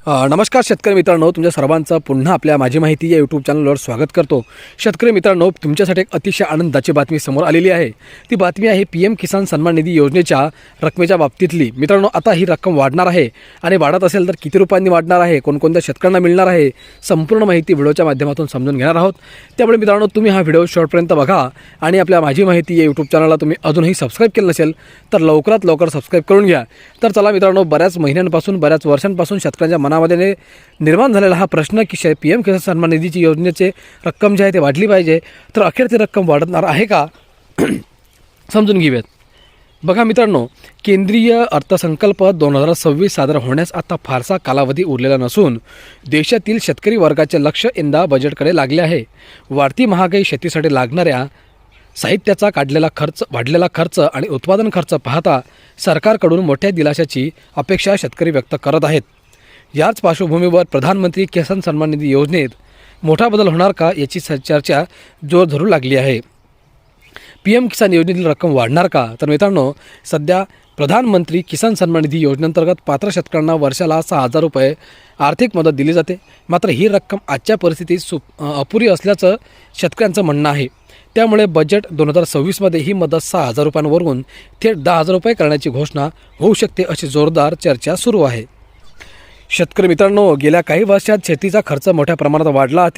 नमस्कार शेतकरी मित्रांनो, तुमच्या सर्वांचं पुन्हा आपल्या माझी माहिती या यूट्यूब चॅनलवर स्वागत करतो। शेतकरी मित्रांनो, तुमच्यासाठी एक अतिशय आनंदाची बातमी समोर आलेली आहे। ती बातमी आहे PM किसान सन्मान निधी योजनेच्या रकमेच्या बाबतीतली। मित्रांनो, आता ही रक्कम वाढणार आहे आणि वाढत असेल तर किती रुपयांनी वाढणार आहे, कोणकोणत्या शेतकऱ्यांना मिळणार आहे, संपूर्ण माहिती व्हिडिओच्या माध्यमातून समजून घेणार आहोत। त्यामुळे मित्रांनो, तुम्ही हा व्हिडिओ शेवटपर्यंत बघा आणि आपल्या माझी माहिती या यूट्यूब चॅनलला तुम्ही अजूनही सबस्क्राइब केलं नसेल तर लवकरात लवकर सबस्क्राइब करून घ्या। तर चला मित्रांनो, बऱ्याच महिन्यांपासून बऱ्याच वर्षांपासून शेतकऱ्यांच्या मनामध्ये निर्माण झालेला हा प्रश्न की PM किसान सन्मान निधीची योजनेचे रक्कम जी आहे ते वाढली पाहिजे, तर अखेर ती रक्कम वाढणार आहे का समजून घेऊयात। बघा मित्रांनो, केंद्रीय अर्थसंकल्प 2026 सादर होण्यास आता फारसा कालावधी उरलेला नसून देशातील शेतकरी वर्गाचे लक्ष यंदा बजेटकडे लागले आहे। वाढती महागाई, शेतीसाठी लागणाऱ्या साहित्याचा वाढलेला खर्च आणि उत्पादन खर्च पाहता सरकारकडून मोठ्या दिलाशाची अपेक्षा शेतकरी व्यक्त करत आहेत। याच पार्श्वभूमीवर प्रधानमंत्री किसान सन्मान निधी योजनेत मोठा बदल होणार का याची चर्चा जोर धरू लागली आहे। PM किसान योजनेतील रक्कम वाढणार का? तर मित्रांनो, सध्या प्रधानमंत्री किसान सन्मान निधी योजनेअंतर्गत पात्र शेतकऱ्यांना वर्षाला 6,000 रुपये आर्थिक मदत दिली जाते। मात्र ही रक्कम आजच्या परिस्थितीत अपुरी असल्याचं शेतकऱ्यांचं म्हणणं आहे। त्यामुळे बजेट 2026 ही मदत 6,000 रुपयांवरून थेट 10,000 रुपये करण्याची घोषणा होऊ शकते, अशी जोरदार चर्चा सुरू आहे। शेतकरी मित्रांनो, गेल्या काही वर्षात शेतीचा खर्च मोठ्या प्रमाणात वाढला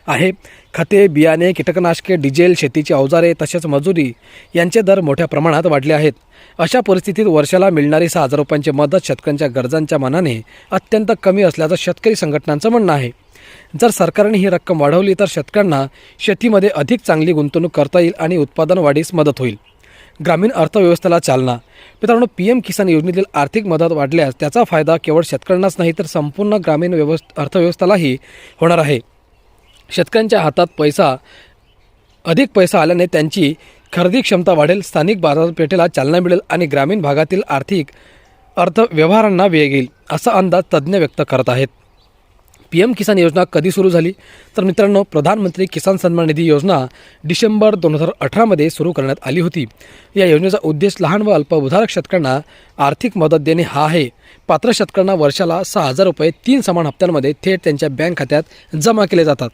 आहे। खते, बियाणे, कीटकनाशके, डिझेल, शेतीची अवजारे तसेच मजुरी यांचे दर मोठ्या प्रमाणात वाढले आहेत। अशा परिस्थितीत वर्षाला मिळणारी 6,000 रुपयांची मदत शेतकऱ्यांच्या गरजांच्या मानाने अत्यंत कमी असल्याचं शेतकरी संघटनांचं म्हणणं आहे। जर सरकारने ही रक्कम वाढवली तर शेतकऱ्यांना शेतीमध्ये अधिक चांगली गुंतवणूक करता येईल आणि उत्पादन वाढीस मदत होईल। ग्रामीण अर्थव्यवस्थेला चालना। मित्रांनो, PM किसान योजनेतील आर्थिक मदत वाढल्यास त्याचा फायदा केवळ शेतकऱ्यांनाच नाही तर संपूर्ण ग्रामीण अर्थव्यवस्थेलाही होणार आहे। शेतकऱ्यांच्या हातात अधिक पैसा आल्याने त्यांची खरेदी क्षमता वाढेल, स्थानिक बाजारपेठेला चालना मिळेल आणि ग्रामीण भागातील आर्थिक अर्थव्यवहारांना वेग येईल, असा अंदाज तज्ज्ञ व्यक्त करत आहेत। PM किसान योजना कधी सुरू झाली? तर मित्रांनो, प्रधानमंत्री किसान सन्मान निधी योजना डिसेंबर 2018 सुरू करण्यात आली होती। या योजनेचा उद्देश लहान व अल्पभूधारक शेतकऱ्यांना आर्थिक मदत देणे हा आहे। पात्र शेतकऱ्यांना वर्षाला 6,000 रुपये 3 समान हप्त्यांमध्ये थेट त्यांच्या बँक खात्यात जमा केले जातात।